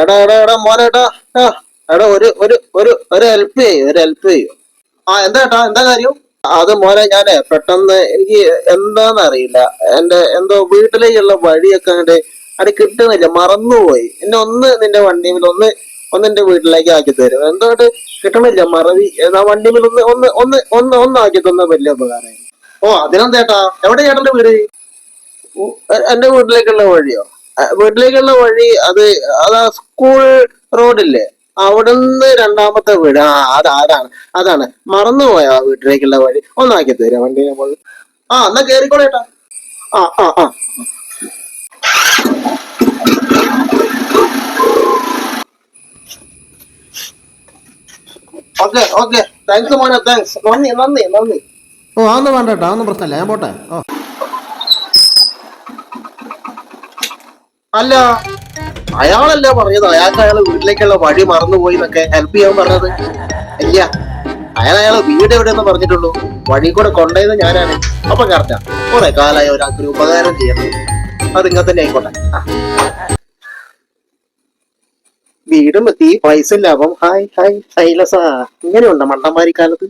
എടാ എടാ എടാ മോനെ എടാ ആ, എടാ ഒരു ഹെൽപ്പ് ചെയ്യൂ, ഒരു ഹെൽപ്പ് ചെയ്യൂ. ആ എന്താ ഏട്ടാ, എന്താ കാര്യം? അത് മോനെ ഞാനേ പെട്ടെന്ന് എനിക്ക് എന്താന്ന് അറിയില്ല, എന്റെ എന്തോ വീട്ടിലേക്കുള്ള വഴിയൊക്കെ അങ്ങോട്ട് അത് കിട്ടുന്നില്ല, മറന്നുപോയി. എന്നെ ഒന്ന് നിന്റെ വണ്ടിയിൽ ഒന്ന് ഒന്ന് എന്റെ വീട്ടിലേക്ക് ആക്കി തരും. എന്തോട്ട് കിട്ടണില്ല, മറവി. ആ വണ്ടിയിൽ ഒന്ന് ഒന്ന് ഒന്ന് ഒന്ന് ഒന്നാക്കി തന്ന വലിയ ഉപകാരം. ഓ അതിനെന്തേട്ടാ, എവിടെ ചേട്ടന്റെ വീട്? എന്റെ വീട്ടിലേക്കുള്ള വഴിയോ? വീട്ടിലേക്കുള്ള വഴി അത് അതാ സ്കൂൾ റോഡില്ലേ, അവിടുന്ന് രണ്ടാമത്തെ വീട്. ആ അതാണ് അതാണ്, മറന്നുപോയാ വീട്ടിലേക്കുള്ള വഴി. ഒന്നാക്കി തരാം വണ്ടി നമ്മൾ. ആ എന്നാ കേറിക്കോളേട്ടാ. ആ ആ ആ ഓക്കെ ഓക്കെ. താങ്ക്സ് മോനെ, താങ്ക്സ്. നന്ദി നന്ദി നന്ദി. ഓ അതൊന്നും വേണ്ട കേട്ടോ, അതൊന്നും പ്രശ്നമില്ല, ഞാൻ പോട്ടെ. ഓ അല്ല, അയാളല്ല പറഞ്ഞത് അയാൾക്ക് അയാളെ വീട്ടിലേക്കുള്ള വഴി മറന്നുപോയി എന്നൊക്കെ ഹെൽപ്പ് ചെയ്യാൻ പറഞ്ഞത്? ഇല്ല, അയാളെ വീട് എവിടെയെന്ന് പറഞ്ഞിട്ടുള്ളൂ. വഴി കൂടെ കൊണ്ടുപോയത് ഞാനാണ്. അപ്പൊ കറക്റ്റാ, കുറെ കാലമായി ഒരാൾക്ക് ഒരു ഉപകാരം ചെയ്യണം. അത് ഇങ്ങനെ തന്നെ ആയിക്കോട്ടെ. വീടും എത്തി, പൈസ ഇല്ല. അപ്പം ഹായ് ഹായ് ശൈലസ, ഇങ്ങനെയുണ്ടോ മണ്ടന്മാരിക്കാലത്ത്?